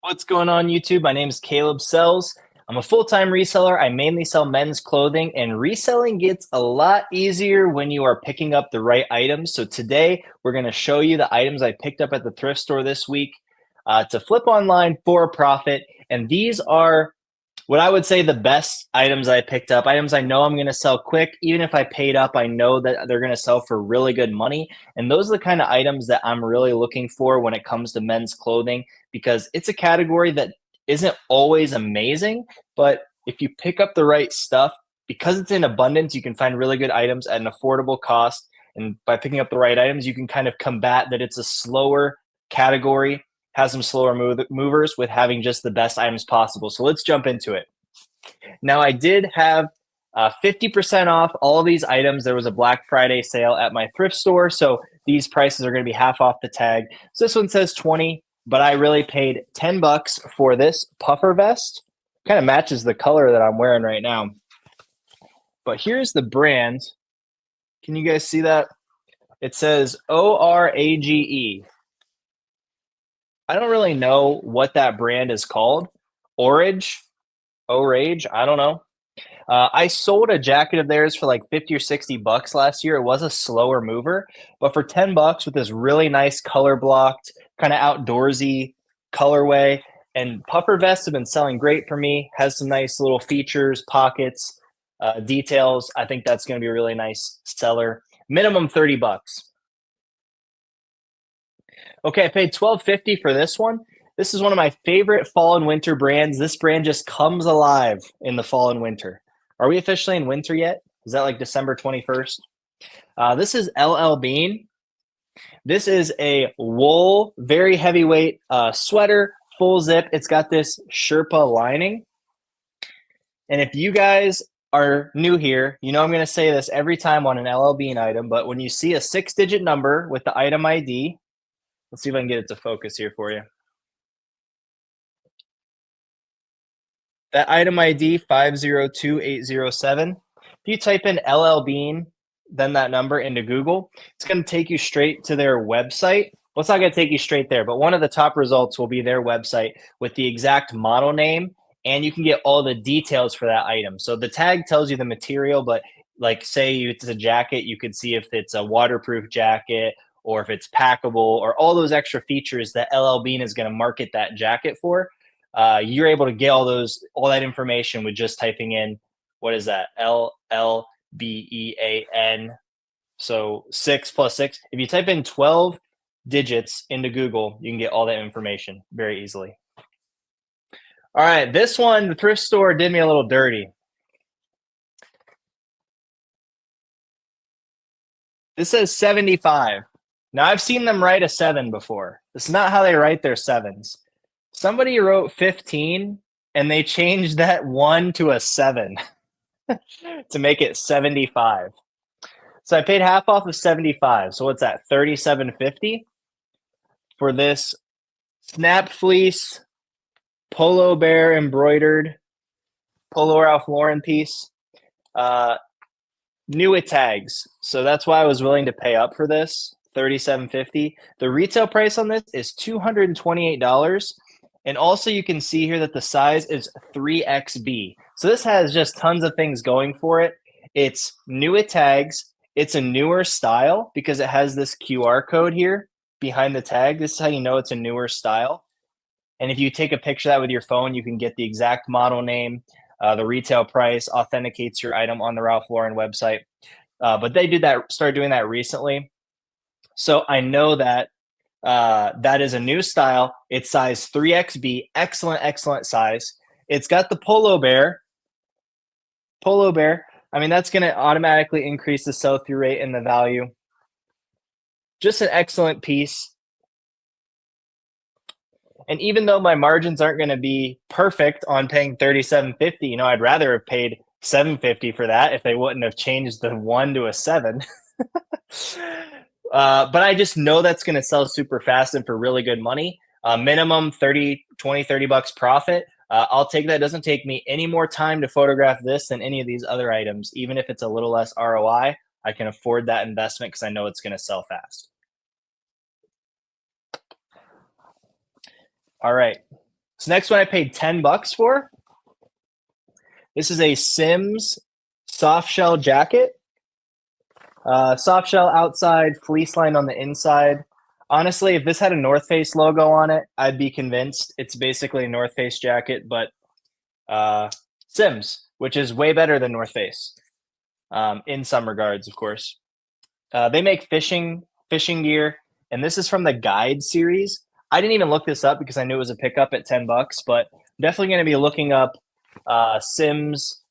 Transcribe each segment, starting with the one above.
What's going on, YouTube? My name is Caleb Sells. I'm a full-time reseller. I mainly sell men's clothing, and reselling gets a lot easier when you are picking up the right items. So today, we're going to show you the items I picked up at the thrift store this week to flip online for a profit. And these are what I would say the best items I picked up, items I know I'm going to sell quick. Even if I paid up, I know that they're going to sell for really good money. And those are the kind of items that I'm really looking for when it comes to men's clothing, because it's a category that isn't always amazing. But if you pick up the right stuff, because it's in abundance, you can find really good items at an affordable cost. And by picking up the right items, you can kind of combat that it's a slower category, has some slower movers with having just the best items possible. So let's jump into it. Now, I did have 50% off all of these items. There was a Black Friday sale at my thrift store, so these prices are going to be half off the tag. So this one says 20, but I really paid 10 bucks for this puffer vest. Kind of matches the color that I'm wearing right now. But here's the brand. Can you guys see that? It says ORAGE. I don't really know what that brand is called. Orage, I don't know. I sold a jacket of theirs for like 50 or 60 bucks last year. It was a slower mover, but for 10 bucks with this really nice color blocked, kind of outdoorsy colorway, and puffer vests have been selling great for me. Has some nice little features, pockets, details. I think that's going to be a really nice seller. Minimum 30 bucks. Okay, I paid $12.50 for this one. This is one of my favorite fall and winter brands. This brand just comes alive in the fall and winter. Are we officially in winter yet? Is that like December 21st? This is LL Bean. This is a wool, very heavyweight sweater, full zip. It's got this Sherpa lining. And if you guys are new here, you know I'm going to say this every time on an LL Bean item, but when you see a 6-digit number with the item ID, let's see if I can get it to focus here for you. That item ID 502807. If you type in LL Bean, then that number into Google, it's going to take you straight to their website. Well, it's not going to take you straight there, but one of the top results will be their website with the exact model name, and you can get all the details for that item. So the tag tells you the material, but like say it's a jacket, you could see if it's a waterproof jacket or if it's packable or all those extra features that LL Bean is going to market that jacket for. You're able to get all that information with just typing in, what is that? LLBEAN. So 6 plus 6. If you type in 12 digits into Google, you can get all that information very easily. All right, this one, the thrift store did me a little dirty. This says 75. Now, I've seen them write a 7 before. This is not how they write their 7s. Somebody wrote 15 and they changed that 1 to a 7 to make it 75. So I paid half off of 75. So what's that? 37.50 for this snap fleece polo bear embroidered Polo Ralph Lauren piece. New at tags. So that's why I was willing to pay up for this. $37.50. The retail price on this is $228. And also you can see here that the size is 3XB. So this has just tons of things going for it. It's new at tags. It's a newer style because it has this QR code here behind the tag. This is how you know it's a newer style. And if you take a picture of that with your phone, you can get the exact model name, the retail price, authenticates your item on the Ralph Lauren website. But they started doing that recently. So I know that that is a new style. It's size 3XB, excellent size. It's got the polo bear. I mean, that's going to automatically increase the sell-through rate and the value. Just an excellent piece. And even though my margins aren't going to be perfect on paying $37.50, you know, I'd rather have paid $7.50 for that if they wouldn't have changed the 1 to a 7. But I just know that's going to sell super fast and for really good money. Minimum 30 bucks profit. I'll take that. It doesn't take me any more time to photograph this than any of these other items. Even if it's a little less ROI, I can afford that investment because I know it's going to sell fast. All right. So next one I paid 10 bucks for. This is a Sims soft shell jacket. Soft shell outside, fleece lined on the inside. Honestly, if this had a North Face logo on it, I'd be convinced. It's basically a North Face jacket, but Sims, which is way better than North Face in some regards, of course. They make fishing gear, and this is from the Guide series. I didn't even look this up because I knew it was a pickup at 10 bucks, but I'm definitely going to be looking up Sims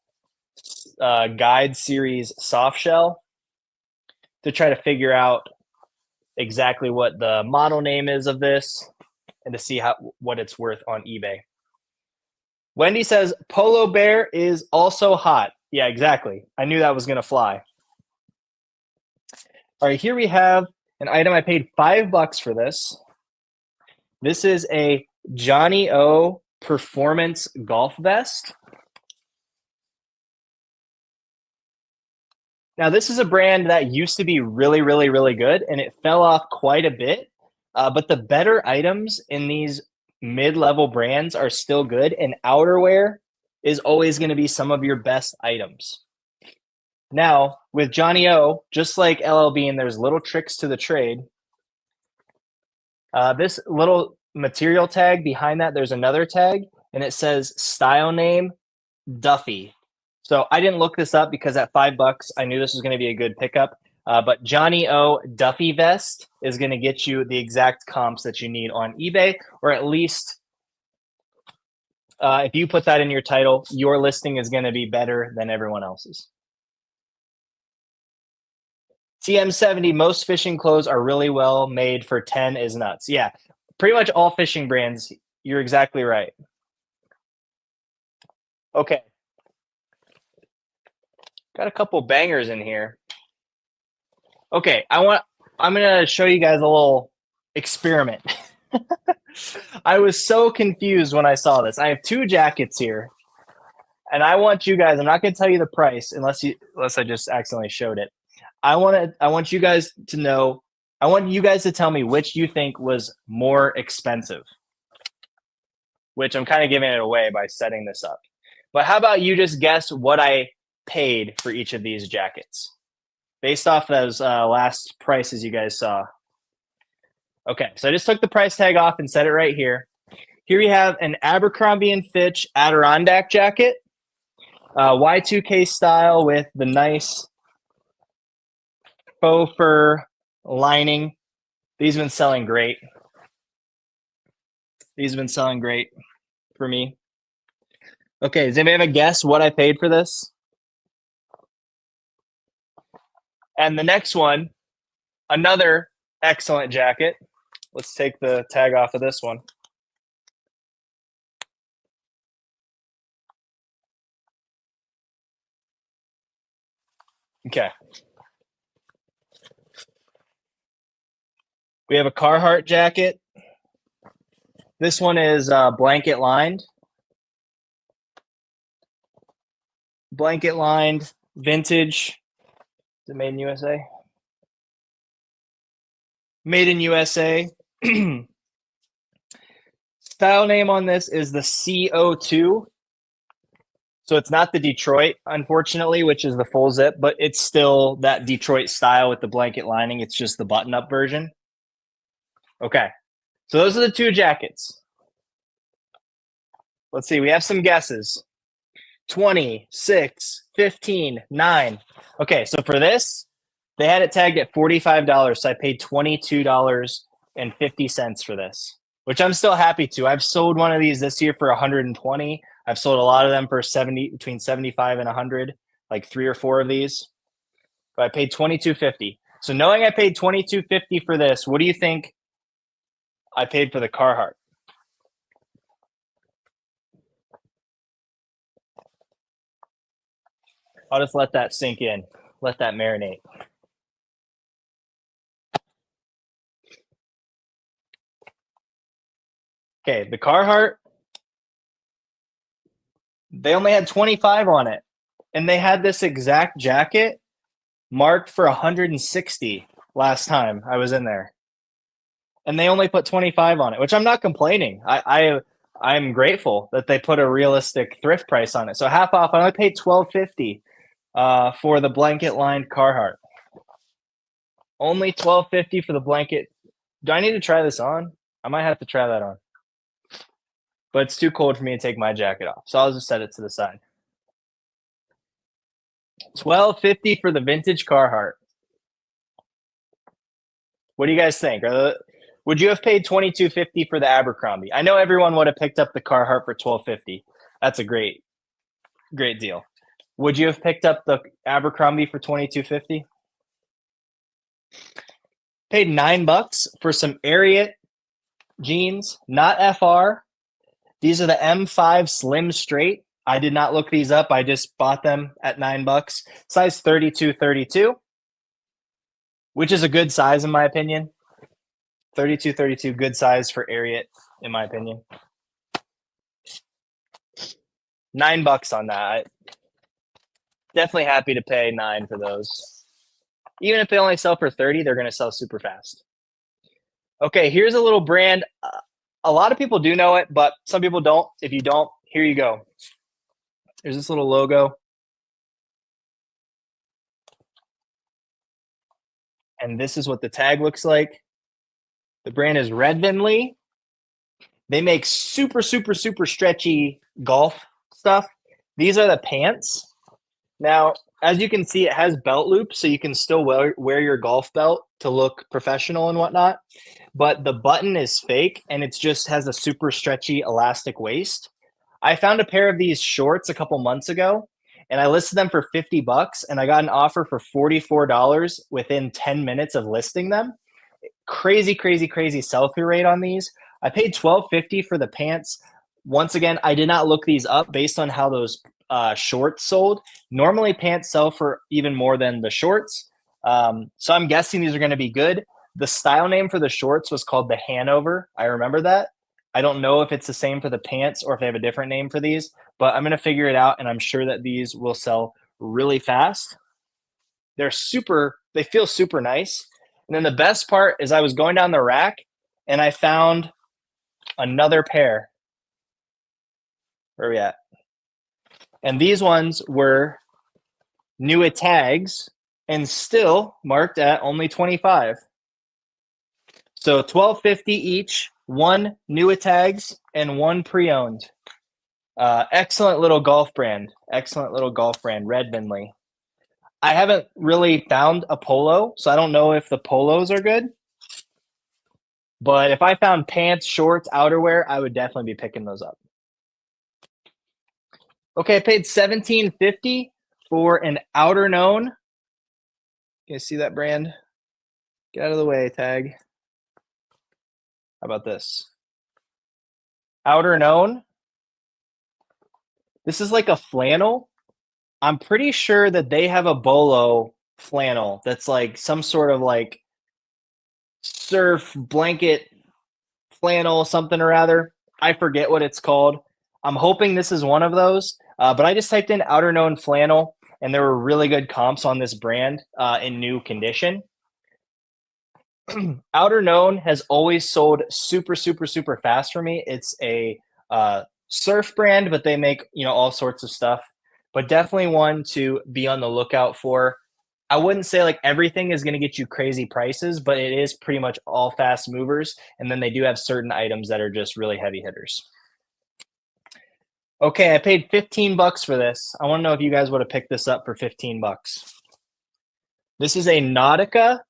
Guide series soft shell to try to figure out exactly what the model name is of this and to see what it's worth on eBay. Wendy says Polo Bear is also hot. Yeah, exactly. I knew that was going to fly. All right, here we have an item. I paid 5 bucks for this. This is a Johnny O performance golf vest. Now, this is a brand that used to be really, really, really good, and it fell off quite a bit. But the better items in these mid-level brands are still good, and outerwear is always going to be some of your best items. Now, with Johnny O, just like LL Bean, there's little tricks to the trade. This little material tag behind that, there's another tag, and it says style name Duffy. So I didn't look this up because at 5 bucks, I knew this was going to be a good pickup. But Johnny O Duffy vest is going to get you the exact comps that you need on eBay, or at least if you put that in your title, your listing is going to be better than everyone else's. TM70, most fishing clothes are really well made for 10 is nuts. Yeah, pretty much all fishing brands. You're exactly right. Okay. Got a couple bangers in here. Okay, I'm going to show you guys a little experiment. I was so confused when I saw this. I have 2 jackets here. And I want you guys, I'm not going to tell you the price unless I just accidentally showed it. I want you guys to know, I want you guys to tell me which you think was more expensive. Which I'm kind of giving it away by setting this up. But how about you just guess what I paid for each of these jackets based off those last prices you guys saw. Okay, so I just took the price tag off and set it right here. Here we have an Abercrombie & Fitch Adirondack jacket, Y2K style with the nice faux fur lining. These have been selling great. These have been selling great for me. Okay, does anybody have a guess what I paid for this? And the next one, another excellent jacket. Let's take the tag off of this one. Okay. We have a Carhartt jacket. This one is blanket lined. Blanket lined, vintage. Is it made in USA? Made in USA. Style name on this is the CO2. So it's not the Detroit, unfortunately, which is the full zip, but it's still that Detroit style with the blanket lining. It's just the button-up version. Okay. So those are the 2 jackets. Let's see. We have some guesses. 20, 6, 15, 9. Okay, so for this, they had it tagged at $45, so I paid $22.50 for this, which I'm still happy to. I've sold one of these this year for 120. I've sold a lot of them for between 75 and 100, like 3 or 4 of these. But I paid $22.50. So knowing I paid $22.50 for this, what do you think I paid for the Carhartt? I'll just let that sink in. Let that marinate. Okay, the Carhartt, they only had 25 on it. And they had this exact jacket marked for 160 last time I was in there. And they only put 25 on it, which I'm not complaining. I I'm grateful that they put a realistic thrift price on it. So half off. I only paid $12.50 for the blanket lined Carhartt. Only $12.50 for the blanket. Do I need to try this on? I might have to try that on. But it's too cold for me to take my jacket off. So I'll just set it to the side. $12.50 for the vintage Carhartt. What do you guys think? Would you have paid $22.50 for the Abercrombie? I know everyone would have picked up the Carhartt for $12.50. That's a great deal. Would you have picked up the Abercrombie for $22.50? Paid $9 for some Ariat jeans, not FR. These are the M5 Slim Straight. I did not look these up. I just bought them at $9. Size 32-32, which is a good size in my opinion. 32-32, good size for Ariat in my opinion. $9 on that. Definitely happy to pay $9 for those. Even if they only sell for 30, they're going to sell super fast. Okay, here's a little brand. A lot of people do know it, but some people don't. If you don't, here you go. There's this little logo. And this is what the tag looks like. The brand is Reselling. They make super, super, super stretchy golf stuff. These are the pants. Now, as you can see, it has belt loops, so you can still wear your golf belt to look professional and whatnot. But the button is fake, and it just has a super stretchy elastic waist. I found a pair of these shorts a couple months ago, and I listed them for $50, and I got an offer for $44 within 10 minutes of listing them. Crazy, crazy, crazy sell-through rate on these. I paid $12.50 for the pants. Once again, I did not look these up based on how those shorts sold. Normally, pants sell for even more than the shorts. So I'm guessing these are going to be good. The style name for the shorts was called the Hanover. I remember that. I don't know if it's the same for the pants or if they have a different name for these, but I'm going to figure it out, and I'm sure that these will sell really fast. They feel super nice. And then the best part is I was going down the rack, and I found another pair. Where are we at? And these ones were new at tags and still marked at only 25. So $12.50 each, one new at tags and one pre-owned. Excellent little golf brand. Excellent little golf brand, Red Vinley. I haven't really found a polo, so I don't know if the polos are good. But if I found pants, shorts, outerwear, I would definitely be picking those up. Okay, I paid $17.50 for an Outer Known. You guys see that brand? Get out of the way, tag. How about this? Outer Known. This is like a flannel. I'm pretty sure that they have a bolo flannel that's like some sort of like surf blanket flannel, something or other. I forget what it's called. I'm hoping this is one of those, but I just typed in Outer Known flannel, and there were really good comps on this brand in new condition. Outer Known has always sold super, super, super fast for me. It's a surf brand, but they make all sorts of stuff. But definitely one to be on the lookout for. I wouldn't say like everything is going to get you crazy prices, but it is pretty much all fast movers. And then they do have certain items that are just really heavy hitters. Okay, I paid $15 for this. I want to know if you guys would have picked this up for $15. This is a Nautica,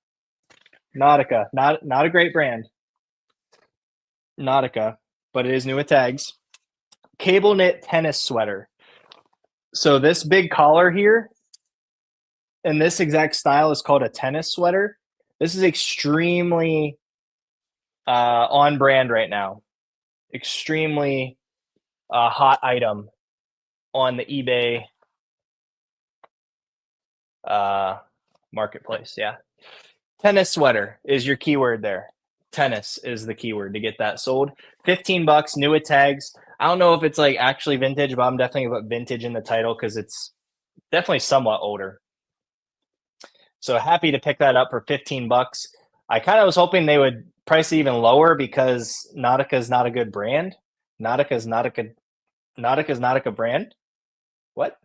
not a great brand. Nautica, but it is new at tags. Cable knit tennis sweater. So this big collar here, and this exact style is called a tennis sweater. This is extremely on brand right now. Extremely hot item on the eBay marketplace. Yeah. Tennis sweater is your keyword there. Tennis is the keyword to get that sold. $15, new at tags. I don't know if it's like actually vintage, but I'm definitely going to put vintage in the title because it's definitely somewhat older. So happy to pick that up for $15. I kind of was hoping they would price it even lower because Nautica is not a good brand. Nautica's Nautica brand. What?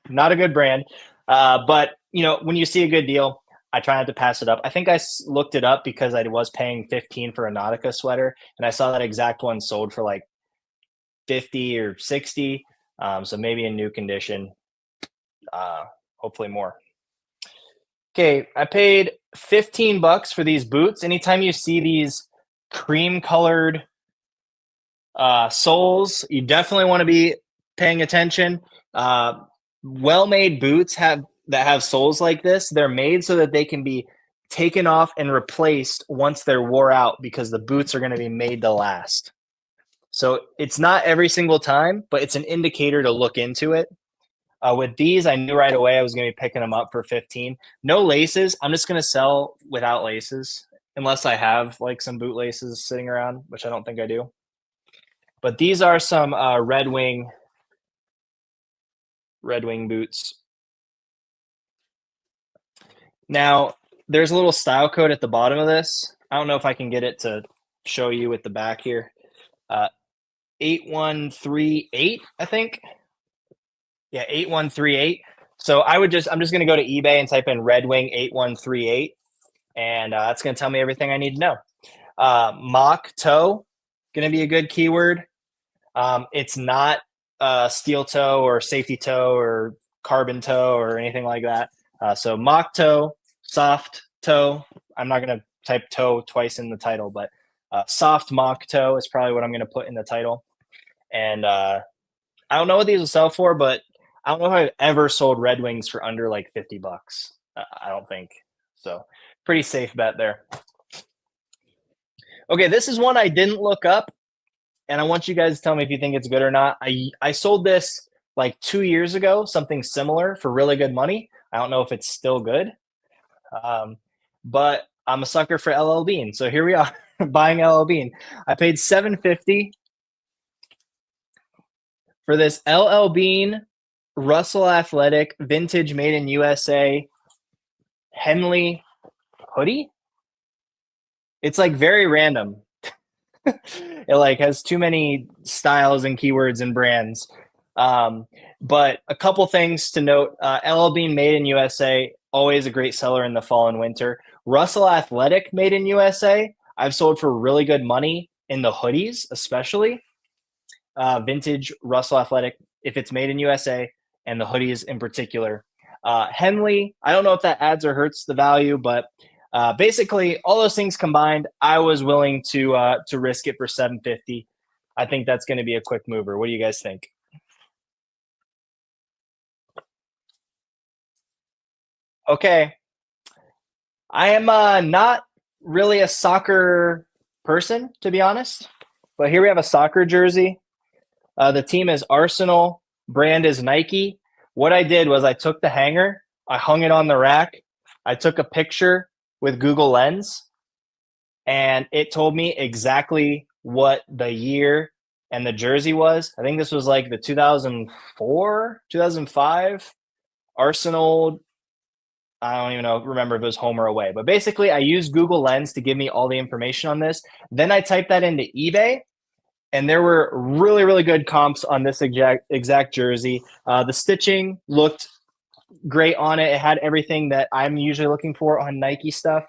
Not a good brand. But when you see a good deal, I try not to pass it up. I think I looked it up because I was paying 15 for a Nautica sweater, and I saw that exact one sold for like 50 or 60. So maybe in new condition, hopefully more. Okay, I paid 15 bucks for these boots. Anytime you see these cream colored soles, you definitely want to be paying attention. Well-made boots that have soles like this, they're made so that they can be taken off and replaced once they're wore out, because the boots are going to be made to last. So it's not every single time, but it's an indicator to look into it. With these, I knew right away I was going to be picking them up for 15. No laces. I'm just going to sell without laces, unless I have like some boot laces sitting around, which I don't think I do. But these are some Red Wing boots. Now, there's a little style code at the bottom of this. I don't know if I can get it to show you with the back here. 8138, I think. Yeah, 8138. So I'm just going to go to eBay and type in Red Wing 8138, and that's going to tell me everything I need to know. Mock toe, going to be a good keyword. It's not steel toe or safety toe or carbon toe or anything like that. So mock toe, soft toe. I'm not going to type toe twice in the title, but soft mock toe is probably what I'm going to put in the title. And I don't know what these will sell for, but I don't know if I've ever sold Red Wings for under like 50 bucks. I don't think so. Pretty safe bet there. Okay, this is one I didn't look up, and I want you guys to tell me if you think it's good or not. I sold this like 2 years ago, something similar, for really good money. I don't know if it's still good, but I'm a sucker for LL Bean. So here we are, buying LL Bean. I paid $7.50 for this LL Bean Russell Athletic vintage made in USA Henley hoodie. It's like very random. It like has too many styles and keywords and brands. But a couple things to note: LL Bean made in USA, always a great seller in the fall and winter. Russell Athletic made in USA, I've sold for really good money in the hoodies, especially vintage Russell Athletic if it's made in USA, and the hoodies in particular. Henley, I don't know if that adds or hurts the value, but basically all those things combined, I was willing to risk it for $7.50. I think that's going to be a quick mover. What do you guys think? Okay, I am not really a soccer person, to be honest, but here we have a soccer jersey. The team is Arsenal, brand is Nike. What I did was I took the hanger, I hung it on the rack, I took a picture with Google Lens, and it told me exactly what the year and the jersey was. I think this was like the 2004, 2005 Arsenal. I don't even remember if it was home or away, but basically I used Google Lens to give me all the information on this. Then I typed that into eBay, and there were really, really good comps on this exact jersey. The stitching looked great on it. It had everything that I'm usually looking for on Nike stuff.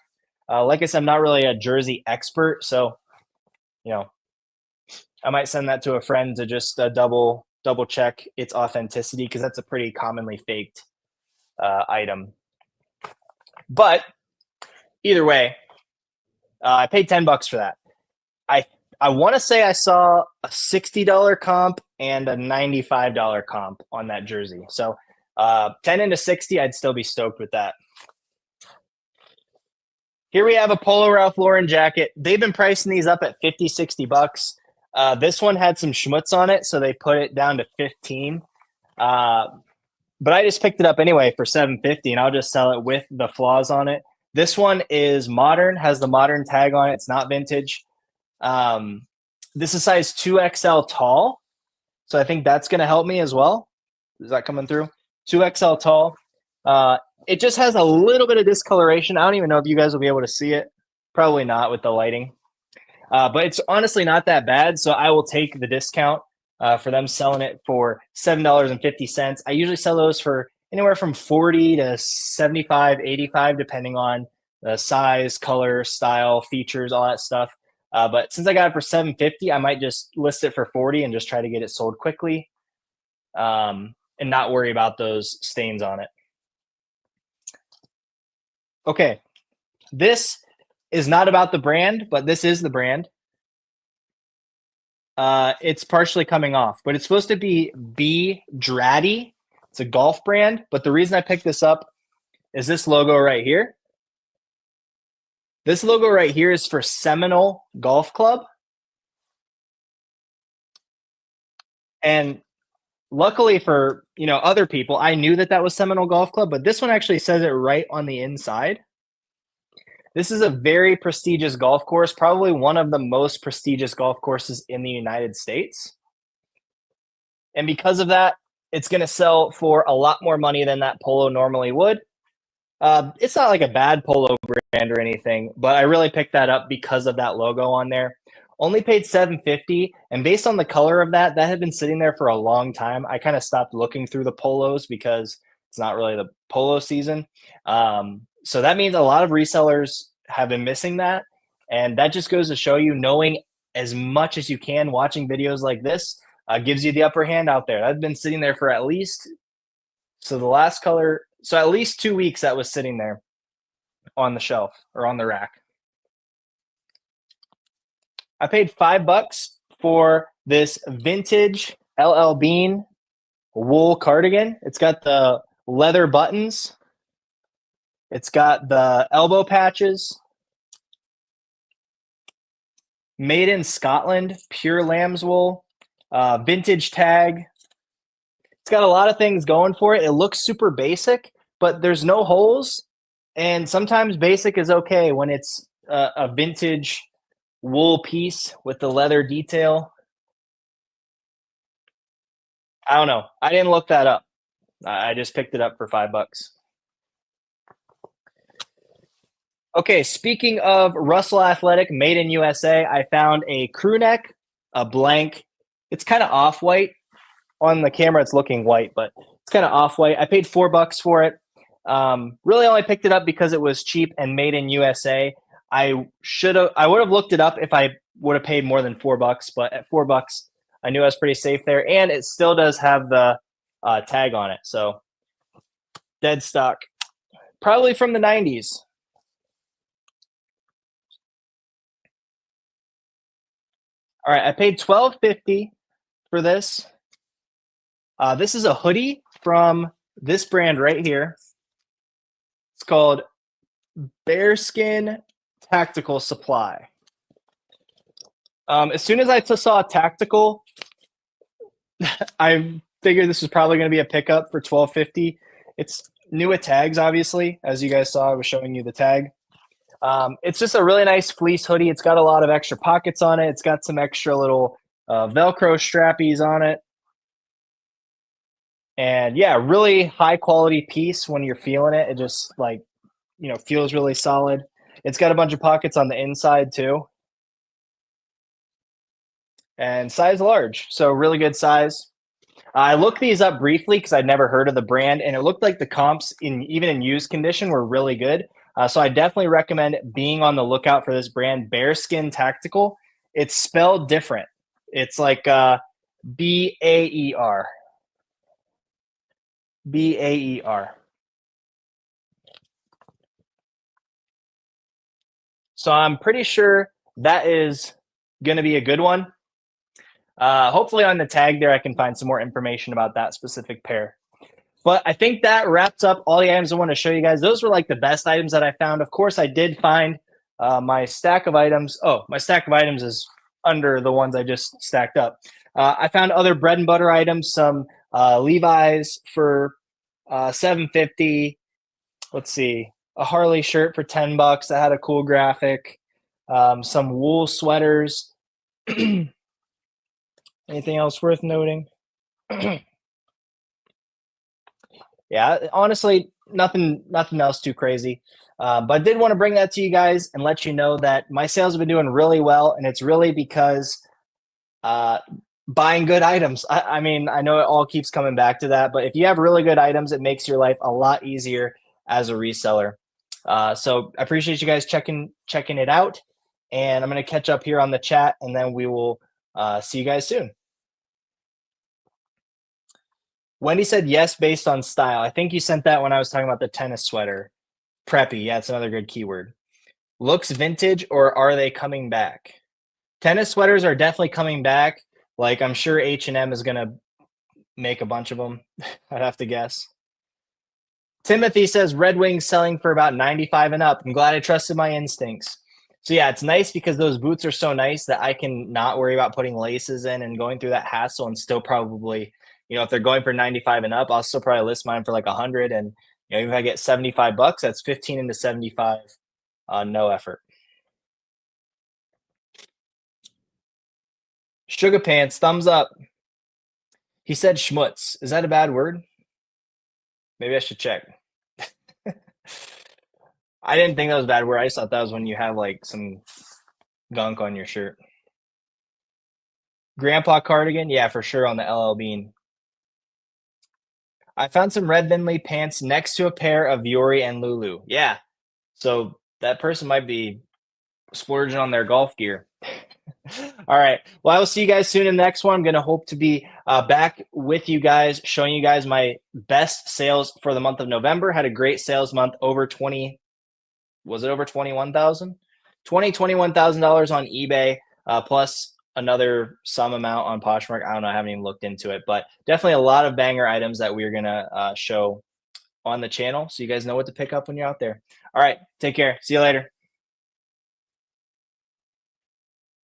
Like I said, I'm not really a jersey expert, so I might send that to a friend to just double check its authenticity, because that's a pretty commonly faked item. But either way, I paid 10 bucks for that. I want to say I saw a $60 comp and a $95 comp on that jersey. So 10 into 60, I'd still be stoked with that. Here we have a Polo Ralph Lauren jacket. They've been pricing these up at 50, 60 bucks. This one had some schmutz on it, so they put it down to 15. But I just picked it up anyway for $7.50, and I'll just sell it with the flaws on it. This one is modern, has the modern tag on it. It's not vintage. This is size 2XL tall, so I think that's going to help me as well. Is that coming through? 2XL tall. It just has a little bit of discoloration. I don't even know if you guys will be able to see it. Probably not with the lighting. But it's honestly not that bad. So I will take the discount for them selling it for $7.50. I usually sell those for anywhere from 40 to 75, 85, depending on the size, color, style, features, all that stuff. But since I got it for 750, I might just list it for 40 and just try to get it sold quickly, and not worry about those stains on it. Okay, this is not about the brand, but this is the brand. It's partially coming off, but it's supposed to be B Draddy. It's a golf brand, but the reason I picked this up is this logo right here. This logo right here is for Seminole Golf Club. And luckily for, other people, I knew that that was Seminole Golf Club, but this one actually says it right on the inside. This is a very prestigious golf course, probably one of the most prestigious golf courses in the United States. And because of that, it's going to sell for a lot more money than that polo normally would. It's not like a bad polo brand or anything, but I really picked that up because of that logo on there. Only paid $7.50, and based on the color of that had been sitting there for a long time. I kind of stopped looking through the polos because it's not really the polo season. So that means a lot of resellers have been missing that, and that just goes to show you knowing as much as you can, watching videos like this gives you the upper hand out there. I've been sitting there for at least at least 2 weeks that was sitting there on the shelf or on the rack. I paid $5 for this vintage LL Bean wool cardigan. It's got the leather buttons. It's got the elbow patches. Made in Scotland, pure lamb's wool, vintage tag. It's got a lot of things going for it. It looks super basic, but there's no holes. And sometimes basic is okay when it's a vintage wool piece with the leather detail. I don't know. I didn't look that up. I just picked it up for $5. Okay, speaking of Russell Athletic, made in USA, I found a crew neck, a blank. It's kind of off-white. On the camera, it's looking white, but it's kind of off-white. I paid $4 for it. Really only picked it up because it was cheap and made in USA. I would have looked it up if I would have paid more than $4, but at $4, I knew I was pretty safe there, and it still does have the tag on it. So dead stock, probably from the 90s. All right, I paid $12.50 for this. This is a hoodie from this brand right here. It's called Bearskin Tactical Supply. As soon as I saw tactical, I figured this was probably going to be a pickup for $12.50. It's new with tags, obviously. As you guys saw, I was showing you the tag. It's just a really nice fleece hoodie. It's got a lot of extra pockets on it. It's got some extra little Velcro strappies on it. And yeah, really high quality piece when you're feeling it. It just feels really solid. It's got a bunch of pockets on the inside too. And size large, so really good size. I looked these up briefly because I'd never heard of the brand, and it looked like the comps even in used condition were really good. So I definitely recommend being on the lookout for this brand, Bearskin Tactical. It's spelled different. It's like B-A-E-R. B-A-E-R. So I'm pretty sure that is going to be a good one. Hopefully on the tag there, I can find some more information about that specific pair. But I think that wraps up all the items I want to show you guys. Those were like the best items that I found. Of course, I did find my stack of items. Oh, my stack of items is under the ones I just stacked up. I found other bread and butter items, some Levi's for $7.50. Let's see, a Harley shirt for $10 that had a cool graphic. Some wool sweaters. Anything else worth noting? Yeah, honestly, nothing else too crazy. But I did want to bring that to you guys and let you know that my sales have been doing really well, and it's really because uh, buying good items. I mean, I know it all keeps coming back to that, but if you have really good items, it makes your life a lot easier as a reseller. So I appreciate you guys checking it out, and I'm gonna catch up here on the chat, and then we will see you guys soon. Wendy said yes based on style. I think you sent that when I was talking about the tennis sweater. Preppy, yeah, it's another good keyword. Looks vintage, or are they coming back? Tennis sweaters are definitely coming back. Like I'm sure H&M is gonna make a bunch of them. I'd have to guess. Timothy says Red Wings selling for about 95 and up. I'm glad I trusted my instincts. So yeah, it's nice because those boots are so nice that I can not worry about putting laces in and going through that hassle and still probably, if they're going for 95 and up, I'll still probably list mine for like 100. And if I get 75 bucks, that's 15 into 75, no effort. Sugar Pants, thumbs up. He said schmutz. Is that a bad word? Maybe I should check. I didn't think that was a bad word. I just thought that was when you have like some gunk on your shirt. Grandpa cardigan, yeah, for sure on the LL Bean. I found some red Vinley pants next to a pair of Yuri and Lulu. Yeah, so that person might be splurging on their golf gear. All right. Well, I will see you guys soon in the next one. I'm going to hope to be back with you guys, showing you guys my best sales for the month of November. Had a great sales month, over 20. Was it over 21,000? $21,000 on eBay, plus another some amount on Poshmark. I don't know. I haven't even looked into it, but definitely a lot of banger items that we're going to show on the channel. So you guys know what to pick up when you're out there. All right. Take care. See you later.